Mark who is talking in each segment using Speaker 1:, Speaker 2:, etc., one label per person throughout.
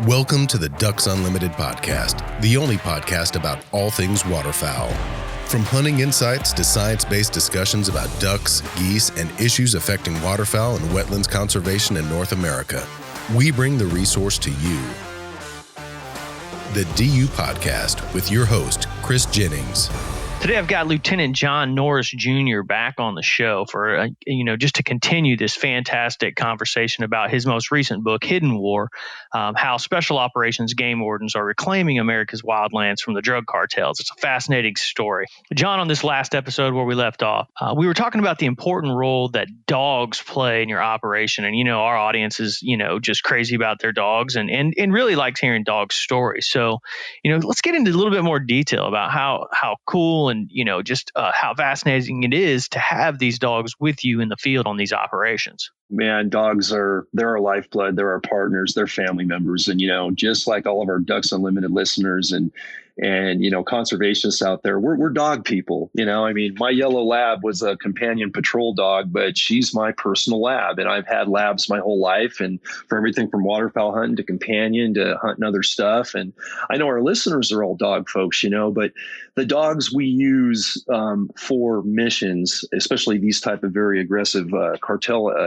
Speaker 1: Welcome to the Ducks Unlimited podcast, the only podcast about all things waterfowl. From hunting insights to science-based discussions about ducks, geese, and issues affecting waterfowl and wetlands conservation in North America, we bring the resource to you. The DU Podcast with your host, Chris Jennings.
Speaker 2: Today I've got Lieutenant John Norris Jr. back on the show for, just to continue this fantastic conversation about his most recent book, Hidden War, how special operations game wardens are reclaiming America's wildlands from the drug cartels. It's a fascinating story. John, on this last episode where we left off, we were talking about the important role that dogs play in your operation. And, our audience is, just crazy about their dogs and really likes hearing dog stories. So, let's get into a little bit more detail about how cool and how fascinating it is to have these dogs with you in the field on these operations.
Speaker 3: Man, they're our lifeblood. They're our partners. They're family members. And, just like all of our Ducks Unlimited listeners and conservationists out there, we're dog people. My yellow lab was a companion patrol dog, but she's my personal lab. And I've had labs my whole life, and for everything from waterfowl hunting to companion to hunting other stuff. And I know our listeners are all dog folks, but the dogs we use for missions, especially these type of very aggressive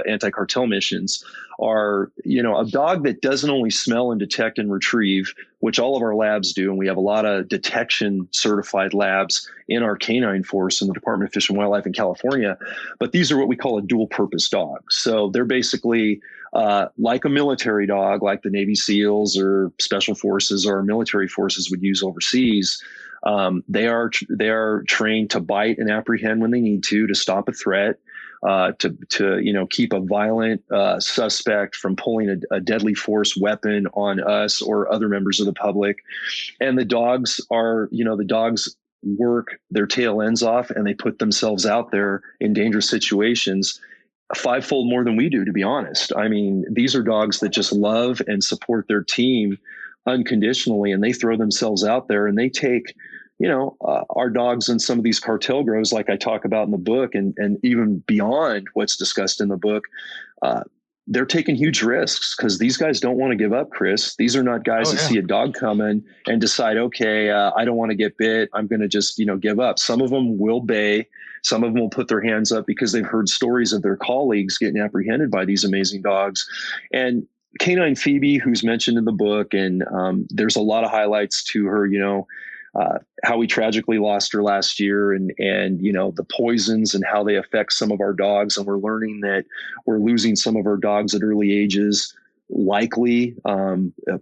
Speaker 3: anti-cartel missions, are, a dog that doesn't only smell and detect and retrieve, which all of our labs do. And we have a lot of detection certified labs in our canine force in the Department of Fish and Wildlife in California. But these are what we call a dual purpose dog. So they're basically like a military dog, like the Navy SEALs or Special Forces or military forces would use overseas. They are trained to bite and apprehend when they need to stop a threat. To keep a violent suspect from pulling a deadly force weapon on us or other members of the public. And the dogs work their tail ends off and they put themselves out there in dangerous situations fivefold more than we do, to be honest. These are dogs that just love and support their team unconditionally, and they throw themselves out there and they take our dogs in some of these cartel grows, like I talk about in the book, and even beyond what's discussed in the book, they're taking huge risks because these guys don't want to give up, Chris. These are not guys that see a dog coming and decide, okay, I don't want to get bit. I'm going to just, give up. Some of them will bay. Some of them will put their hands up because they've heard stories of their colleagues getting apprehended by these amazing dogs. And Canine Phoebe, who's mentioned in the book, and there's a lot of highlights to her, how we tragically lost her last year and the poisons and how they affect some of our dogs. And we're learning that we're losing some of our dogs at early ages, likely,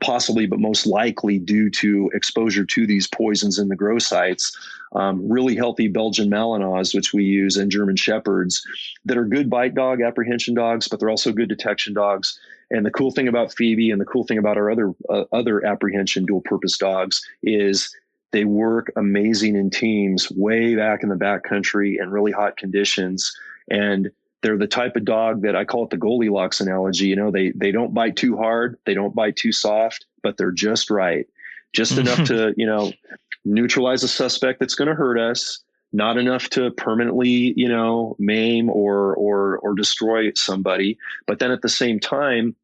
Speaker 3: possibly, but most likely due to exposure to these poisons in the grow sites. Really healthy Belgian Malinois, which we use, and German Shepherds that are good bite dog apprehension dogs, but they're also good detection dogs. And the cool thing about Phoebe and the cool thing about our other apprehension dual purpose dogs is they work amazing in teams way back in the backcountry in really hot conditions. And they're the type of dog that I call it the Goldilocks analogy. They don't bite too hard. They don't bite too soft, but they're just right. Just enough to, neutralize a suspect that's going to hurt us. Not enough to permanently, maim or destroy somebody. But then at the same time,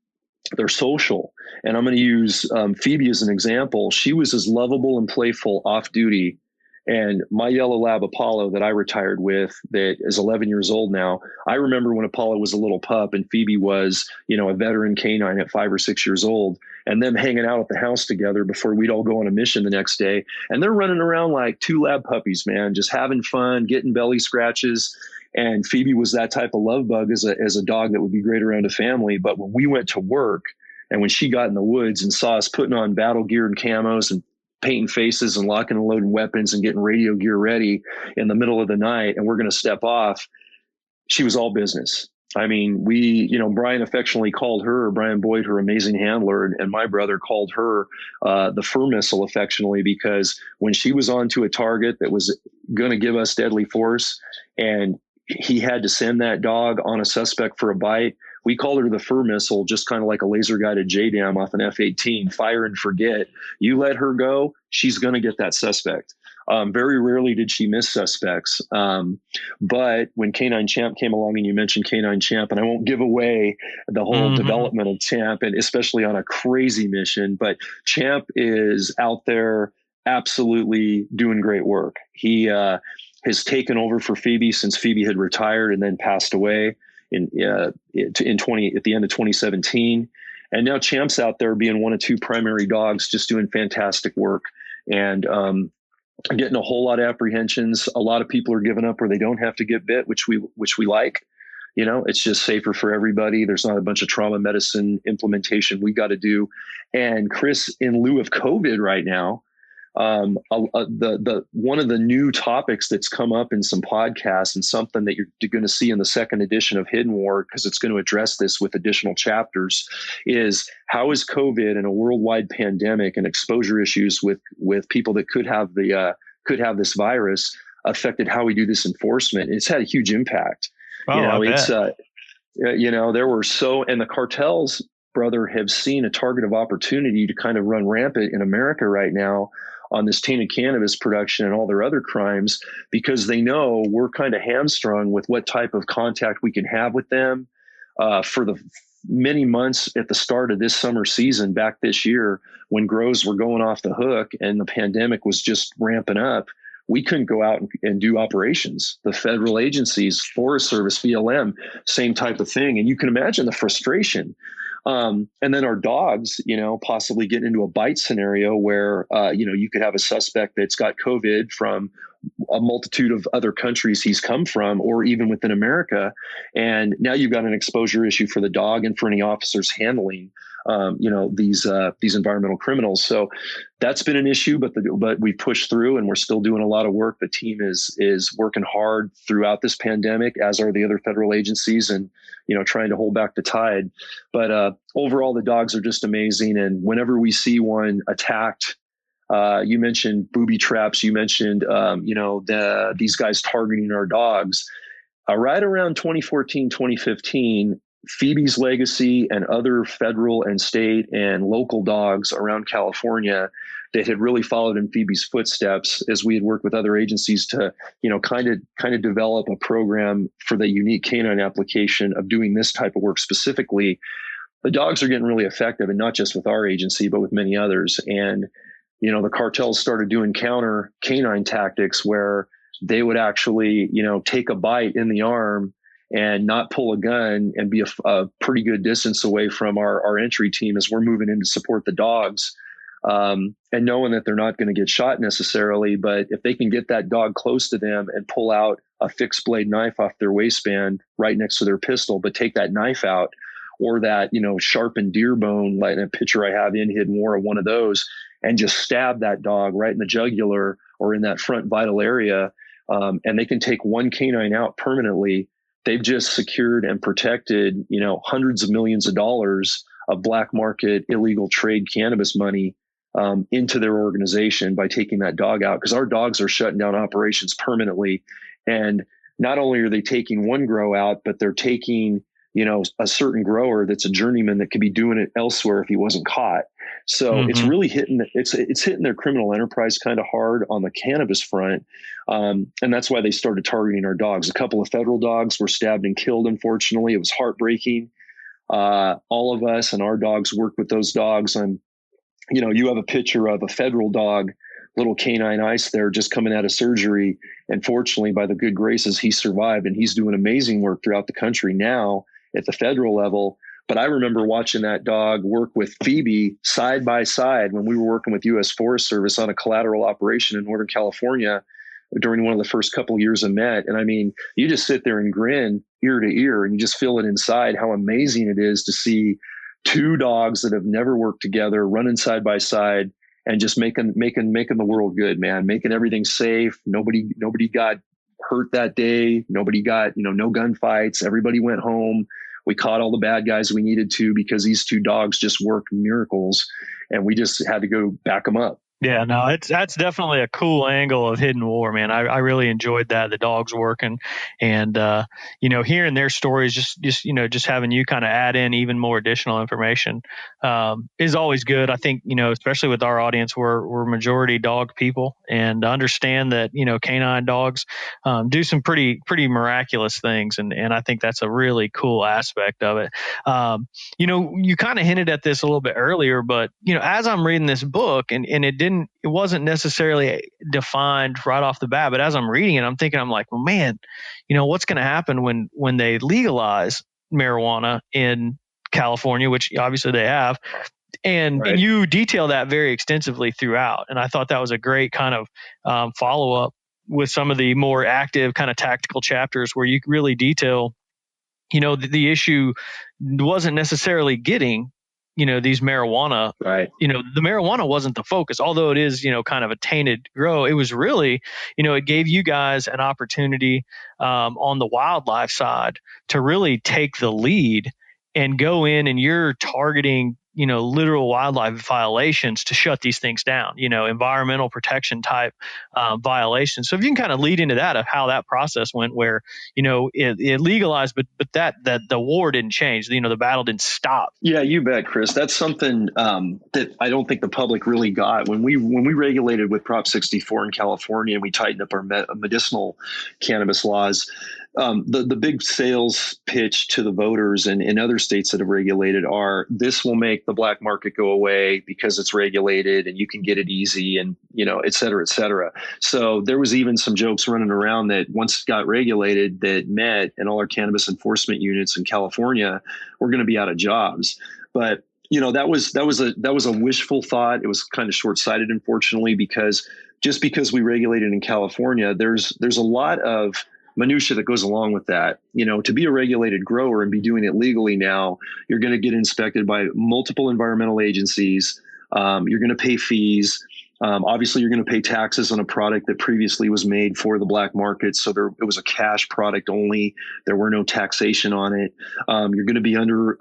Speaker 3: they're social. And I'm going to use Phoebe as an example. She was as lovable and playful off duty. And my yellow lab Apollo that I retired with, that is 11 years old now. I remember when Apollo was a little pup and Phoebe was, a veteran canine at 5 or 6 years old, and them hanging out at the house together before we'd all go on a mission the next day. And they're running around like two lab puppies, man, just having fun, getting belly scratches. And Phoebe was that type of love bug as a dog that would be great around a family. But when we went to work and when she got in the woods and saw us putting on battle gear and camos and painting faces and locking and loading weapons and getting radio gear ready in the middle of the night, and we're going to step off, she was all business. Brian affectionately called her, Brian Boyd, her amazing handler, and my brother called her the fur missile affectionately, because when she was onto a target that was going to give us deadly force and he had to send that dog on a suspect for a bite, we called her the fur missile, just kind of like a laser guided JDAM off an F-18, fire and forget. You let her go, she's going to get that suspect. Very rarely did she miss suspects. But when Canine Champ came along, and you mentioned Canine Champ, and I won't give away the whole development of Champ, and especially on a crazy mission, but Champ is out there absolutely doing great work. He has taken over for Phoebe since Phoebe had retired and then passed away at the end of 2017. And now Champ's out there being one of two primary dogs, just doing fantastic work. And getting a whole lot of apprehensions. A lot of people are giving up where they don't have to get bit, which we like. You know, it's just safer for everybody. There's not a bunch of trauma medicine implementation we got to do. And Chris, in lieu of COVID right now, the one of the new topics that's come up in some podcasts, and something that you're going to see in the second edition of Hidden War, because it's going to address this with additional chapters, is how is COVID and a worldwide pandemic and exposure issues with people that could have this virus affected how we do this enforcement. It's had a huge impact.
Speaker 2: Oh,
Speaker 3: There were and the cartels, brother, have seen a target of opportunity to kind of run rampant in America right now on this tainted cannabis production and all their other crimes, because they know we're kind of hamstrung with what type of contact we can have with them. For the many months at the start of this summer season back this year, when grows were going off the hook and the pandemic was just ramping up, we couldn't go out and do operations. The federal agencies, Forest Service, BLM, same type of thing. And you can imagine the frustration. And then our dogs, possibly getting into a bite scenario where, you could have a suspect that's got COVID from a multitude of other countries he's come from, or even within America. And now you've got an exposure issue for the dog and for any officers handling, these environmental criminals. So that's been an issue, but we pushed through, and we're still doing a lot of work. The team is working hard throughout this pandemic, as are the other federal agencies, and trying to hold back the tide. But overall, the dogs are just amazing. And whenever we see one attacked, you mentioned booby traps. You mentioned these guys targeting our dogs. Right around 2014, 2015. Phoebe's legacy and other federal and state and local dogs around California that had really followed in Phoebe's footsteps, as we had worked with other agencies to, kind of develop a program for the unique canine application of doing this type of work specifically. The dogs are getting really effective, and not just with our agency, but with many others. And, the cartels started doing counter canine tactics where they would actually, take a bite in the arm and not pull a gun and be a pretty good distance away from our entry team as we're moving in to support the dogs. And knowing that they're not going to get shot necessarily, but if they can get that dog close to them and pull out a fixed blade knife off their waistband right next to their pistol, but take that knife out, or that, sharpened deer bone, like a picture I have in Hidden War of one of those, and just stab that dog right in the jugular or in that front vital area. And they can take one canine out permanently. They've just secured and protected, hundreds of millions of dollars of black market illegal trade cannabis money into their organization by taking that dog out, because our dogs are shutting down operations permanently. And not only are they taking one grow out, but they're taking, a certain grower that's a journeyman that could be doing it elsewhere if he wasn't caught. So it's really hitting their criminal enterprise kind of hard on the cannabis front. And that's why they started targeting our dogs. A couple of federal dogs were stabbed and killed, unfortunately. It was heartbreaking. All of us and our dogs worked with those dogs. And, you have a picture of a federal dog, little canine ice there, just coming out of surgery. And fortunately, by the good graces, he survived, and he's doing amazing work throughout the country now at the federal level. But I remember watching that dog work with Phoebe side by side when we were working with U.S. Forest Service on a collateral operation in Northern California during one of the first couple of years of Met. And I mean, you just sit there and grin ear to ear, and you just feel it inside how amazing it is to see two dogs that have never worked together running side by side and just making the world good, man, making everything safe. Nobody got hurt that day. Nobody got, no gunfights. Everybody went home. We caught all the bad guys we needed to, because these two dogs just worked miracles, and we just had to go back them up.
Speaker 2: Yeah, no, that's definitely a cool angle of Hidden War, man. I really enjoyed that. The dogs working, and hearing their stories, just having you kind of add in even more additional information is always good. I think especially with our audience, we're majority dog people, and understand that canine dogs do some pretty miraculous things, and I think that's a really cool aspect of it. You kind of hinted at this a little bit earlier, but as I'm reading this book, and it wasn't necessarily defined right off the bat, but as I'm reading it, I'm like, well, man, what's going to happen when they legalize marijuana in California, which obviously they have, and
Speaker 3: Right.
Speaker 2: you detail that very extensively throughout, and I thought that was a great kind of follow up with some of the more active kind of tactical chapters where you really detail the issue wasn't necessarily getting, these marijuana,
Speaker 3: Right.
Speaker 2: the marijuana wasn't the focus, although it is, kind of a tainted grow. It was really, it gave you guys an opportunity on the wildlife side to really take the lead and go in, and you're targeting, literal wildlife violations to shut these things down, environmental protection type violations. So if you can kind of lead into that, of how that process went, where it legalized, but that the war didn't change. The battle didn't stop.
Speaker 3: Yeah, you bet, Chris. That's something that I don't think the public really got when we regulated with Prop 64 in California, and we tightened up our medicinal cannabis laws. The big sales pitch to the voters and in other states that have regulated are, this will make the black market go away because it's regulated and you can get it easy, and et cetera, et cetera. So there was even some jokes running around that once it got regulated, that Met and all our cannabis enforcement units in California were going to be out of jobs. But that was a wishful thought. It was kind of short-sighted, unfortunately, because just because we regulated in California, there's a lot of minutia that goes along with that. To be a regulated grower and be doing it legally now, you're going to get inspected by multiple environmental agencies. You're going to pay fees. Obviously, you're going to pay taxes on a product that previously was made for the black market. So it was a cash product only. There were no taxation on it. You're going to be under,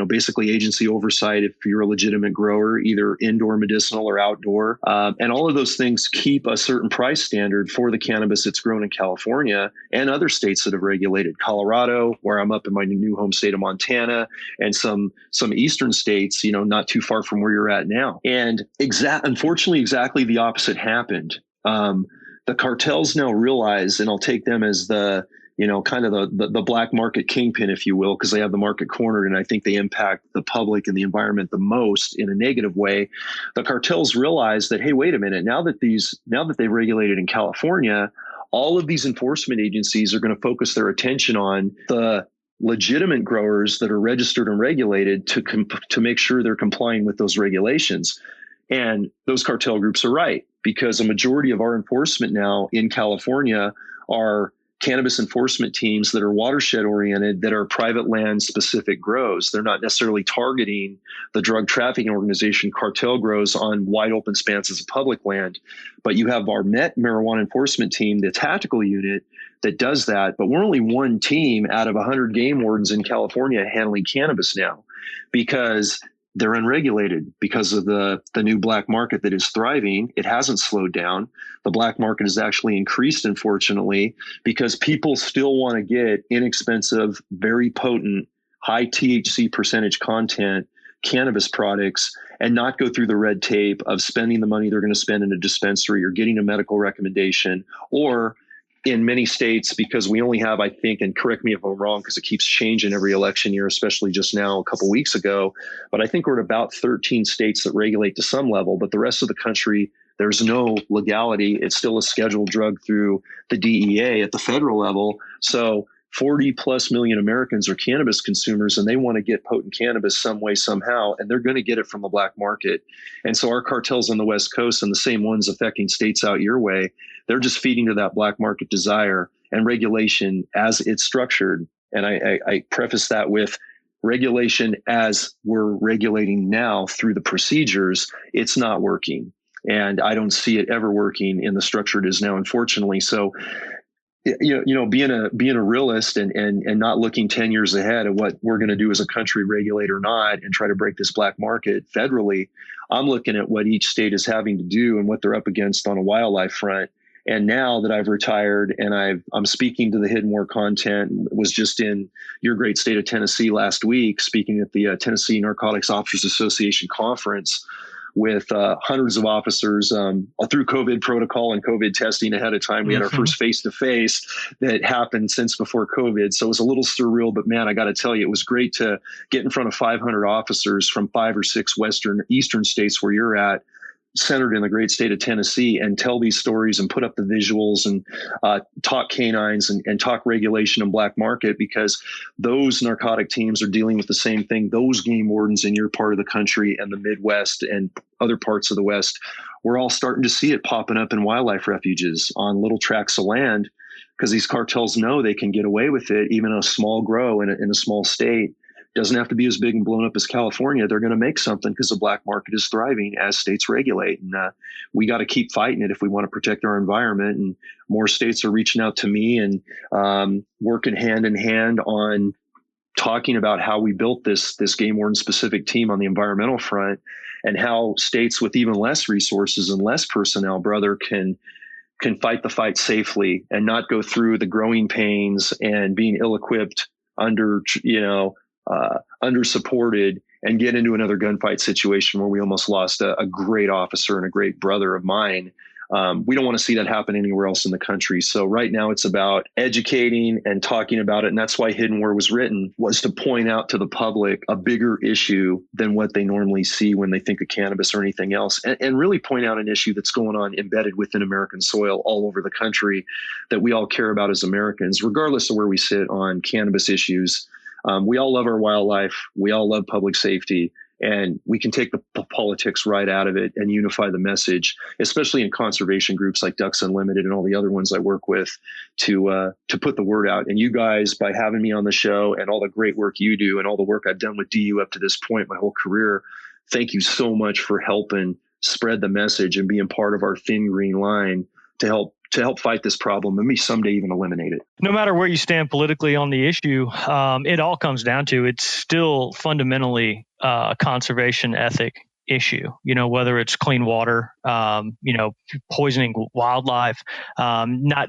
Speaker 3: basically agency oversight if you're a legitimate grower, either indoor medicinal or outdoor. And all of those things keep a certain price standard for the cannabis that's grown in California and other states that have regulated. Colorado, where I'm up in my new home state of Montana, and some eastern states, not too far from where you're at now. And unfortunately, exactly the opposite happened. The cartels now realize, and I'll take them as the kind of the black market kingpin, if you will, because they have the market cornered, and I think they impact the public and the environment the most in a negative way. The cartels realize that, hey, wait a minute, now that they've regulated in California, all of these enforcement agencies are going to focus their attention on the legitimate growers that are registered and regulated to make sure they're complying with those regulations. And those cartel groups are right, because a majority of our enforcement now in California are cannabis enforcement teams that are watershed oriented, that are private land specific grows. They're not necessarily targeting the drug trafficking organization cartel grows on wide open expanses of public land. But you have our Met marijuana enforcement team, the tactical unit, that does that. But we're only one team out of 100 game wardens in California handling cannabis now, because they're unregulated, because of the new black market that is thriving. It hasn't slowed down. The black market has actually increased, unfortunately, because people still want to get inexpensive, very potent, high THC percentage content cannabis products and not go through the red tape of spending the money they're going to spend in a dispensary or getting a medical recommendation, or in many states, because we only have, I think, and correct me if I'm wrong, because it keeps changing every election year, especially just now a couple of weeks ago, but I think we're at about 13 states that regulate to some level, but the rest of the country, there's no legality. It's still a scheduled drug through the DEA at the federal level. So 40 plus million Americans are cannabis consumers, and they want to get potent cannabis some way, somehow, and they're going to get it from the black market. And so our cartels on the West Coast, and the same ones affecting states out your way, they're just feeding to that black market desire, and regulation as it's structured. And I preface that with regulation as we're regulating now through the procedures, it's not working. And I don't see it ever working in the structure it is now, unfortunately. So being a realist and not looking 10 years ahead of what we're going to do as a country, regulate or not, and try to break this black market federally. I'm looking at what each state is having to do and what they're up against on a wildlife front. And now that I've retired and I'm speaking to the Hidden War content, was just in your great state of Tennessee last week, speaking at the Tennessee Narcotics Officers Association conference with hundreds of officers through COVID protocol and COVID testing ahead of time. We had our first face-to-face that happened since before COVID. So it was a little surreal, but man, I got to tell you, it was great to get in front of 500 officers from 5 or 6 eastern states where you're at, centered in the great state of Tennessee, and tell these stories and put up the visuals and talk canines and talk regulation and black market, because those narcotic teams are dealing with the same thing. Those game wardens in your part of the country and the Midwest and other parts of the West, we're all starting to see it popping up in wildlife refuges on little tracts of land, because these cartels know they can get away with it. Even a small grow in a small state doesn't have to be as big and blown up as California. They're going to make something because the black market is thriving as states regulate. And we got to keep fighting it if we want to protect our environment. And more states are reaching out to me and working hand in hand on talking about how we built this game warden specific team on the environmental front, and how states with even less resources and less personnel, brother, can fight the fight safely and not go through the growing pains and being ill-equipped, under-supported, and get into another gunfight situation where we almost lost a great officer and a great brother of mine. We don't want to see that happen anywhere else in the country. So right now it's about educating and talking about it. And that's why Hidden War was written, was to point out to the public a bigger issue than what they normally see when they think of cannabis or anything else. And really point out an issue that's going on embedded within American soil all over the country that we all care about as Americans, regardless of where we sit on cannabis issues. We all love our wildlife. We all love public safety. And we can take the politics right out of it and unify the message, especially in conservation groups like Ducks Unlimited and all the other ones I work with, to put the word out. And you guys, by having me on the show and all the great work you do and all the work I've done with DU up to this point, my whole career, thank you so much for helping spread the message and being part of our thin green line to help fight this problem and maybe someday even eliminate it.
Speaker 2: No matter where you stand politically on the issue, it all comes down to, it's still fundamentally a conservation ethic issue, whether it's clean water, poisoning wildlife,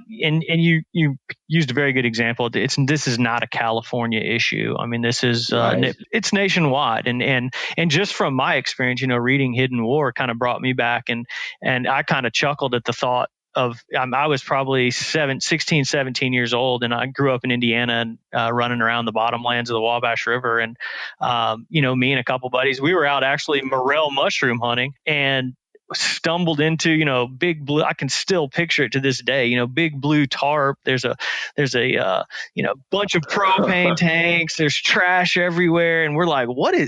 Speaker 2: you used a very good example. This is not a California issue. I mean, this is, right. It's nationwide. And just from my experience, reading Hidden War kind of brought me back, and I kind of chuckled at the thought of, I was probably 16, 17 years old, and I grew up in Indiana and running around the bottomlands of the Wabash River. And, me and a couple buddies, we were out actually morel mushroom hunting, and stumbled into, big blue, I can still picture it to this day, big blue tarp. There's a bunch of propane tanks, there's trash everywhere. And we're like,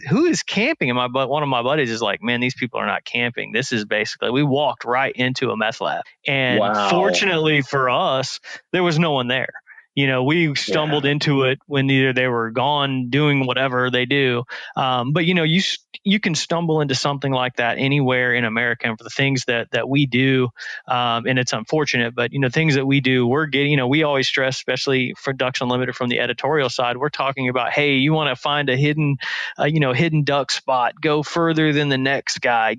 Speaker 2: who is camping? And one of my buddies is like, man, these people are not camping. This is basically, we walked right into a meth lab. And Fortunately for us, there was no one there. We stumbled into it when either they were gone doing whatever they do. But you can stumble into something like that anywhere in America. And for the things that we do, and it's unfortunate, but things that we do, we're getting, we always stress, especially for Ducks Unlimited from the editorial side, we're talking about, hey, you want to find a hidden duck spot, go further than the next guy,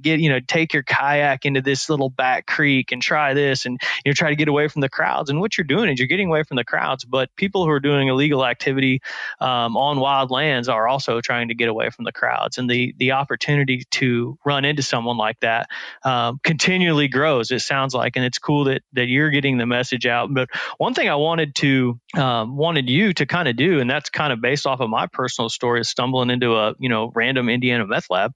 Speaker 2: take your kayak into this little back creek and try this, and try to get away from the crowds. And what you're doing is you're getting away from the crowds, but people who are doing illegal activity on wild lands are also trying to get away from the crowds. And the opportunity to run into someone like that continually grows, it sounds like. And it's cool that you're getting the message out. But one thing I wanted you to kind of do, and that's kind of based off of my personal story of stumbling into a random Indiana meth lab,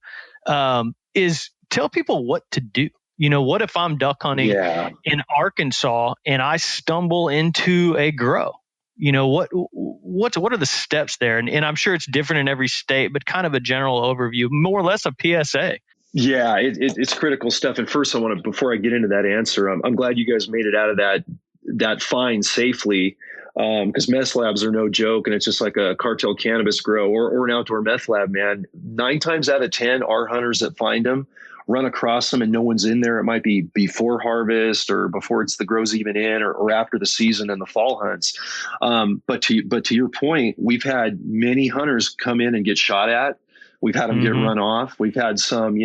Speaker 2: is tell people what to do. What if I'm duck hunting in Arkansas and I stumble into a grow? What are the steps there? And I'm sure it's different in every state, but kind of a general overview, more or less a PSA.
Speaker 3: Yeah, it's critical stuff. And first, before I get into that answer, I'm glad you guys made it out of that find safely, because meth labs are no joke, and it's just like a cartel cannabis grow or an outdoor meth lab, man. 9 times out of 10, our hunters that find them run across them and no one's in there. It might be before harvest or before the grow's even in, or after the season and the fall hunts. But to your point, we've had many hunters come in and get shot at. We've had them get run off. We've had some,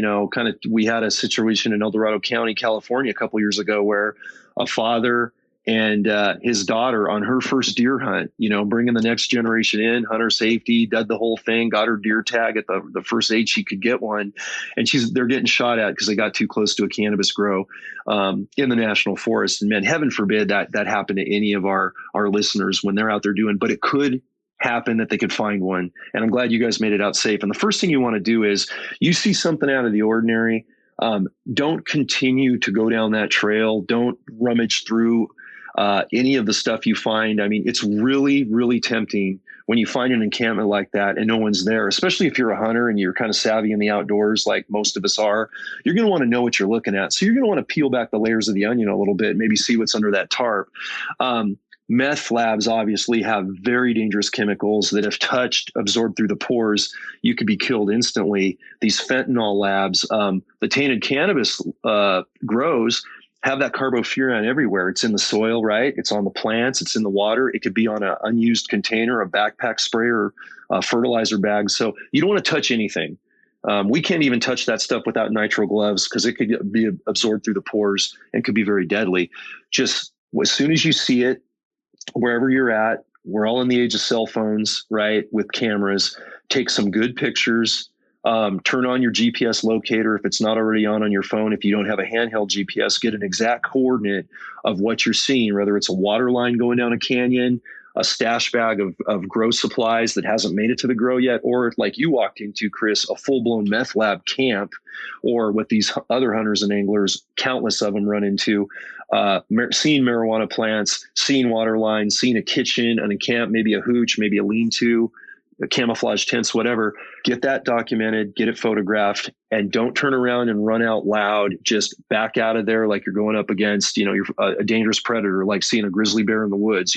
Speaker 3: we had a situation in El Dorado County, California, a couple years ago where a father and his daughter on her first deer hunt, bringing the next generation in, hunter safety, did the whole thing, got her deer tag at the first age she could get one. And they're getting shot at because they got too close to a cannabis grow in the national forest. And man, heaven forbid that happened to any of our listeners when they're out there doing, but it could happen that they could find one. And I'm glad you guys made it out safe. And the first thing you want to do is you see something out of the ordinary. Don't continue to go down that trail. Don't rummage through any of the stuff you find. I mean, it's really, really tempting when you find an encampment like that and no one's there, especially if you're a hunter and you're kind of savvy in the outdoors, like most of us are. You're going to want to know what you're looking at. So you're going to want to peel back the layers of the onion a little bit, maybe see what's under that tarp. Meth labs obviously have very dangerous chemicals that if touched, absorbed through the pores, you could be killed instantly. These fentanyl labs, the tainted cannabis grows have that carbofuran everywhere. It's in the soil, right? It's on the plants. It's in the water. It could be on an unused container, a backpack spray, or a fertilizer bag. So you don't want to touch anything. We can't even touch that stuff without nitrile gloves because it could be absorbed through the pores and could be very deadly. Just as soon as you see it, wherever you're at, we're all in the age of cell phones, right? With cameras, take some good pictures, turn on your GPS locator. If it's not already on your phone, if you don't have a handheld GPS, get an exact coordinate of what you're seeing, whether it's a water line going down a canyon, a stash bag of grow supplies that hasn't made it to the grow yet, or like you walked into, Chris, a full-blown meth lab camp, or what these other hunters and anglers, countless of them run into, seeing marijuana plants, seeing water lines, seeing a kitchen, an encamp, maybe a hooch, maybe a lean-to, camouflage tents, whatever. Get that documented, get it photographed, and don't turn around and run out loud. Just back out of there like you're going up against, you're a dangerous predator, like seeing a grizzly bear in the woods,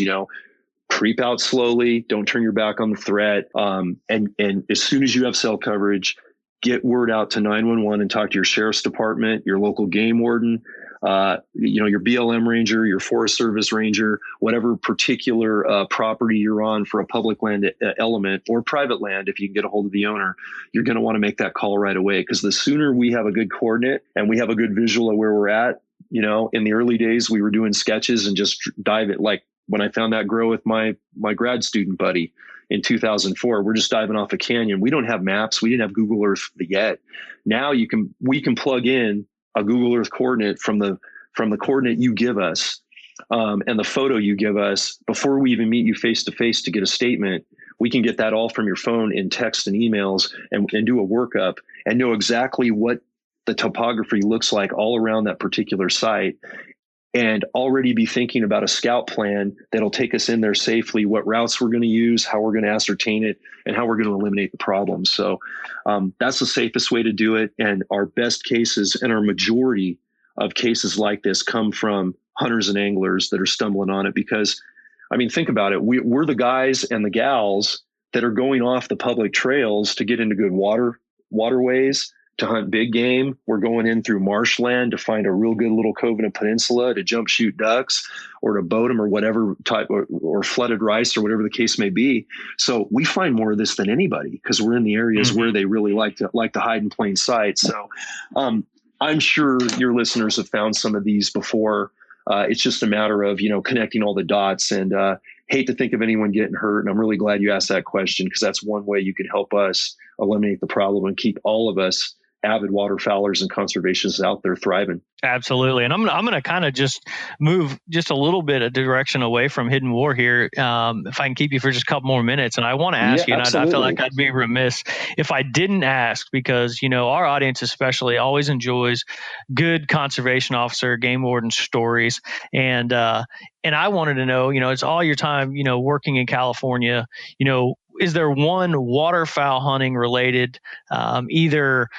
Speaker 3: creep out slowly. Don't turn your back on the threat. And as soon as you have cell coverage, get word out to 911 and talk to your sheriff's department, your local game warden, your BLM ranger, your Forest Service ranger, whatever particular property you're on for a public land element or private land. If you can get a hold of the owner, you're going to want to make that call right away, because the sooner we have a good coordinate and we have a good visual of where we're at, in the early days, we were doing sketches and just dive it. Like when I found that grow with my grad student buddy in 2004, we're just diving off a canyon. We don't have maps. We didn't have Google Earth yet. Now we can plug in a Google Earth coordinate from the coordinate you give us, and the photo you give us before we even meet you face to face to get a statement. We can get that all from your phone in text and emails and do a workup and know exactly what the topography looks like all around that particular site, and already be thinking about a scout plan that'll take us in there safely, what routes we're going to use, how we're going to ascertain it, and how we're going to eliminate the problems. So that's the safest way to do it. And our best cases and our majority of cases like this come from hunters and anglers that are stumbling on it. Because, think about it. We're the guys and the gals that are going off the public trails to get into good waterways, to hunt big game. We're going in through marshland to find a real good little cove in a peninsula to jump shoot ducks or to boat them or whatever type, or flooded rice or whatever the case may be. So we find more of this than anybody because we're in the areas where they really like to hide in plain sight. So I'm sure your listeners have found some of these before. It's just a matter of, connecting all the dots, and hate to think of anyone getting hurt. And I'm really glad you asked that question, because that's one way you could help us eliminate the problem and keep all of us avid waterfowlers and conservationists out there thriving.
Speaker 2: Absolutely. And I'm going to kind of just move just a little bit of direction away from Hidden War here. If I can keep you for just a couple more minutes. And I want to ask you, and I feel like I'd be remiss if I didn't ask, because, our audience especially always enjoys good conservation officer, game warden stories. And I wanted to know, it's all your time, working in California, is there one waterfowl hunting related, either,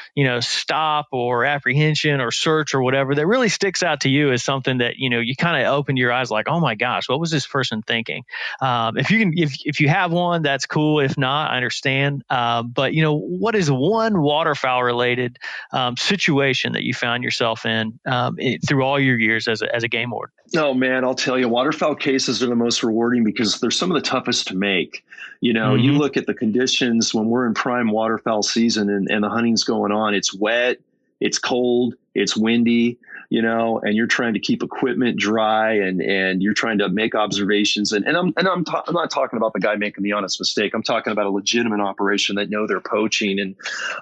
Speaker 2: stop or apprehension or search or whatever that really sticks out to you as something that, you kind of opened your eyes like, oh my gosh, what was this person thinking? If you have one, that's cool. If not, I understand. But what is one waterfowl related situation that you found yourself in through all your years as a game warden?
Speaker 3: Oh man, I'll tell you, waterfowl cases are the most rewarding because they're some of the toughest to make. You look at the conditions when we're in prime waterfowl season and the hunting's going on. It's wet, it's cold, it's windy, and you're trying to keep equipment dry and you're trying to make observations. And I'm not talking about the guy making the honest mistake. I'm talking about a legitimate operation that know they're poaching. And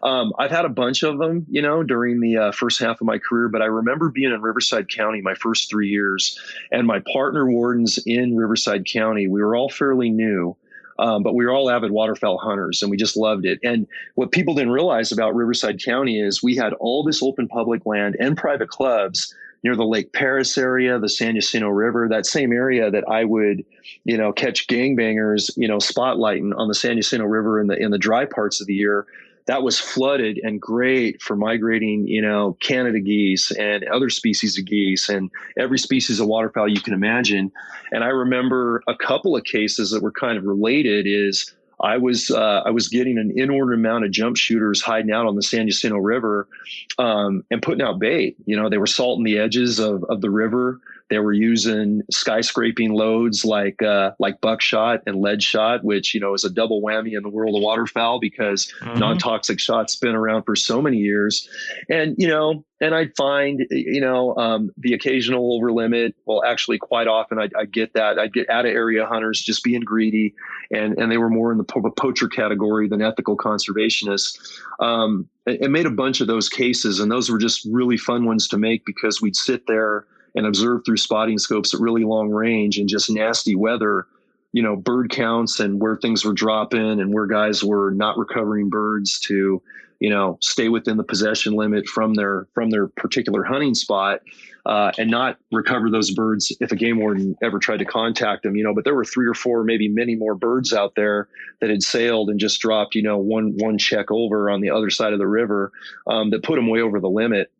Speaker 3: I've had a bunch of them, during the first half of my career. But I remember being in Riverside County my first 3 years, and my partner wardens in Riverside County, we were all fairly new. But we were all avid waterfowl hunters and we just loved it. And what people didn't realize about Riverside County is we had all this open public land and private clubs near the Lake Paris area, the San Jacinto River, that same area that I would, catch gangbangers, spotlighting on the San Jacinto River in the dry parts of the year. That was flooded and great for migrating, Canada geese and other species of geese and every species of waterfowl you can imagine. And I remember a couple of cases that were kind of related is I was getting an inordinate amount of jump shooters hiding out on the San Jacinto River and putting out bait. They were salting the edges of the river. They were using skyscraping loads like buckshot and lead shot, which, is a double whammy in the world of waterfowl because non-toxic shots been around for so many years. And, and I'd find, the occasional over limit. Well, actually quite often I get that. I'd get out of area hunters just being greedy and they were more in the poacher category than ethical conservationists. It made a bunch of those cases, and those were just really fun ones to make because we'd sit there and observe through spotting scopes at really long range and just nasty weather, bird counts and where things were dropping and where guys were not recovering birds to, stay within the possession limit from their particular hunting spot and not recover those birds if a game warden ever tried to contact them, but there were 3 or 4, maybe many more birds out there that had sailed and just dropped, one check over on the other side of the river that put them way over the limit.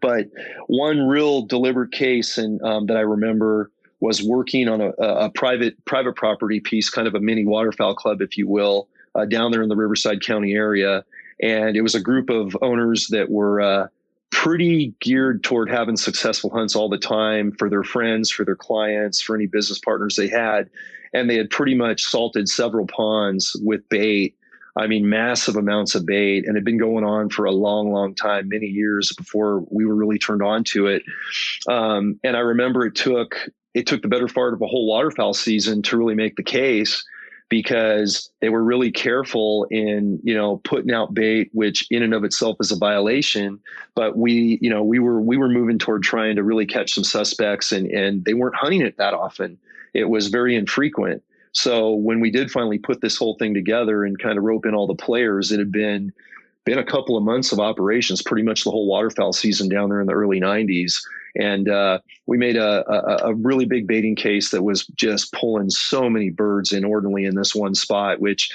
Speaker 3: But one real deliberate case and that I remember was working on a private property piece, kind of a mini waterfowl club, if you will, down there in the Riverside County area. And it was a group of owners that were pretty geared toward having successful hunts all the time for their friends, for their clients, for any business partners they had. And they had pretty much salted several ponds with bait. I mean, massive amounts of bait, and it had been going on for a long, long time, many years before we were really turned on to it. And I remember it took the better part of a whole waterfowl season to really make the case because they were really careful in, putting out bait, which in and of itself is a violation. But we were moving toward trying to really catch some suspects and they weren't hunting it that often. It was very infrequent. So when we did finally put this whole thing together and kind of rope in all the players, it had been a couple of months of operations, pretty much the whole waterfowl season down there in the early 90s. And we made a really big baiting case that was just pulling so many birds inordinately in this one spot, which,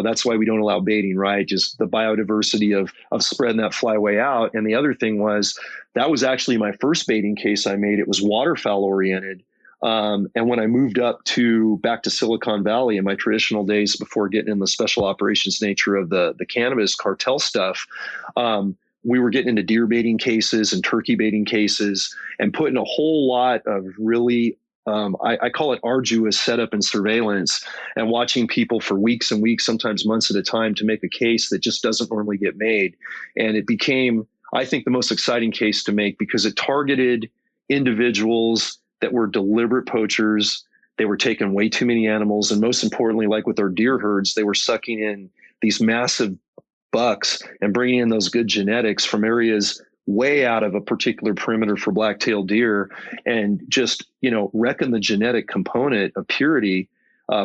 Speaker 3: that's why we don't allow baiting, right? Just the biodiversity of spreading that flyway out. And the other thing was that was actually my first baiting case I made. It was waterfowl oriented. And when I moved back to Silicon Valley in my traditional days before getting in the special operations nature of the cannabis cartel stuff, we were getting into deer baiting cases and turkey baiting cases and putting a whole lot of really, I call it arduous setup and surveillance and watching people for weeks and weeks, sometimes months at a time to make a case that just doesn't normally get made. And it became, I think, the most exciting case to make because it targeted individuals that were deliberate poachers. They were taking way too many animals. And most importantly, like with our deer herds, they were sucking in these massive bucks and bringing in those good genetics from areas way out of a particular perimeter for black-tailed deer and just, wrecking the genetic component of purity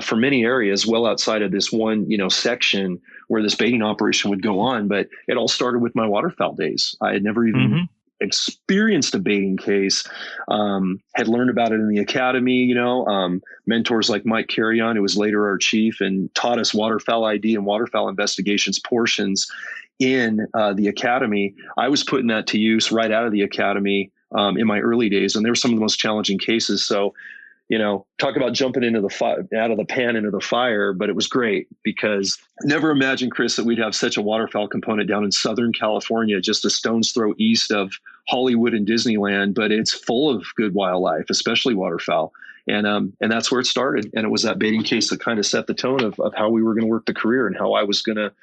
Speaker 3: for many areas well outside of this one, section where this baiting operation would go on. But it all started with my waterfowl days. I had never even experienced a baiting case, had learned about it in the academy, mentors like Mike Carrion, who was later our chief and taught us waterfowl ID and waterfowl investigations portions in the academy. I was putting that to use right out of the academy in my early days. And they were some of the most challenging cases. So, talk about jumping into out of the pan into the fire, but it was great because never imagined, Chris, that we'd have such a waterfowl component down in Southern California, just a stone's throw east of Hollywood and Disneyland, but it's full of good wildlife, especially waterfowl. And that's where it started. And it was that baiting case that kind of set the tone of how we were going to work the career and how I was going to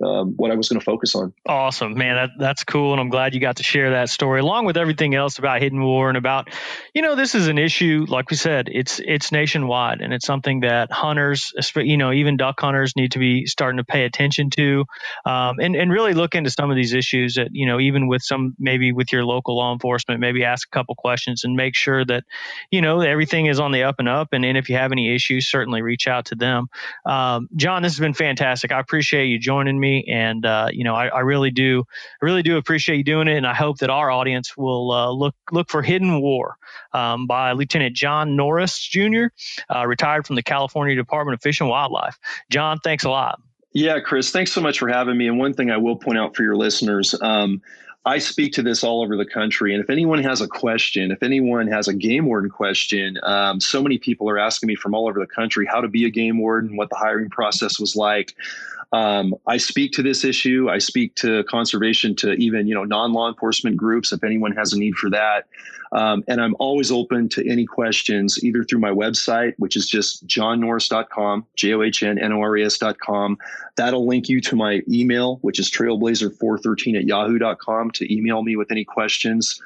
Speaker 3: what I was going to focus on.
Speaker 2: Awesome, man. That's cool. And I'm glad you got to share that story along with everything else about Hidden War and about, this is an issue, like we said, it's nationwide and it's something that hunters, even duck hunters need to be starting to pay attention to, and really look into some of these issues that, even with maybe with your local law enforcement, maybe ask a couple questions and make sure that, everything is on the up and up. And if you have any issues, certainly reach out to them. John, this has been fantastic. I appreciate you joining me. And, I really do appreciate you doing it. And I hope that our audience will look for Hidden War by Lieutenant John Norris, Jr., retired from the California Department of Fish and Wildlife. John, thanks a lot.
Speaker 3: Yeah, Chris, thanks so much for having me. And one thing I will point out for your listeners, I speak to this all over the country. And if anyone has a question, if anyone has a game warden question, so many people are asking me from all over the country how to be a game warden, what the hiring process was like. I speak to this issue. I speak to conservation, to even, non-law enforcement groups, if anyone has a need for that. And I'm always open to any questions, either through my website, which is just johnnorris.com, JOHNNORES.com. That'll link you to my email, which is trailblazer413@yahoo.com to email me with any questions.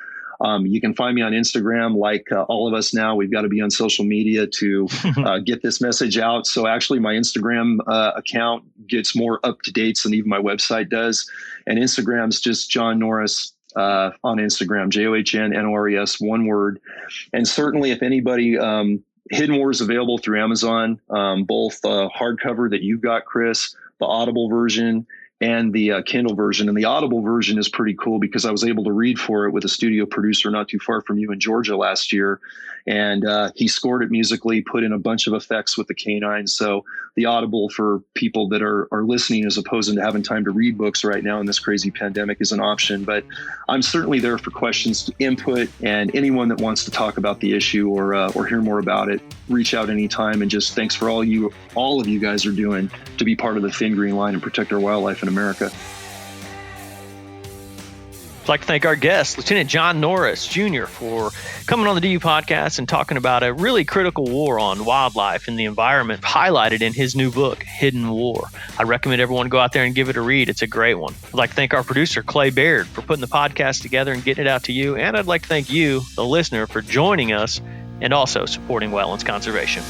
Speaker 3: You can find me on Instagram, like all of us now. We've got to be on social media to get this message out. So actually, my Instagram account gets more up to date than even my website does. And Instagram's just John Norris on Instagram, JOHNNORES, one word. And certainly, if anybody, Hidden War is available through Amazon, both hardcover that you've got, Chris, the Audible version, and the Kindle version. And the Audible version is pretty cool because I was able to read for it with a studio producer not too far from you in Georgia last year. And he scored it musically, put in a bunch of effects with the canine. So the Audible for people that are listening as opposed to having time to read books right now in this crazy pandemic is an option. But I'm certainly there for questions, input, and anyone that wants to talk about the issue or hear more about it, reach out anytime. And just thanks for all of you guys are doing to be part of the Thin Green Line and protect our wildlife in America.
Speaker 2: I'd like to thank our guest, Lieutenant John Norris, Jr., for coming on the DU podcast and talking about a really critical war on wildlife and the environment highlighted in his new book, Hidden War. I recommend everyone go out there and give it a read. It's a great one. I'd like to thank our producer, Clay Baird, for putting the podcast together and getting it out to you. And I'd like to thank you, the listener, for joining us and also supporting wetlands conservation.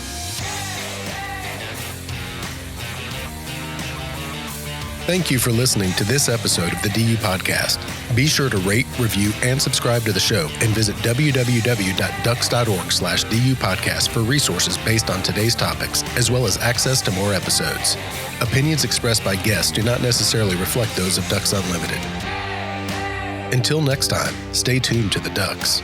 Speaker 1: Thank you for listening to this episode of the DU Podcast. Be sure to rate, review, and subscribe to the show and visit www.ducks.org/DU Podcast for resources based on today's topics, as well as access to more episodes. Opinions expressed by guests do not necessarily reflect those of Ducks Unlimited. Until next time, stay tuned to the Ducks.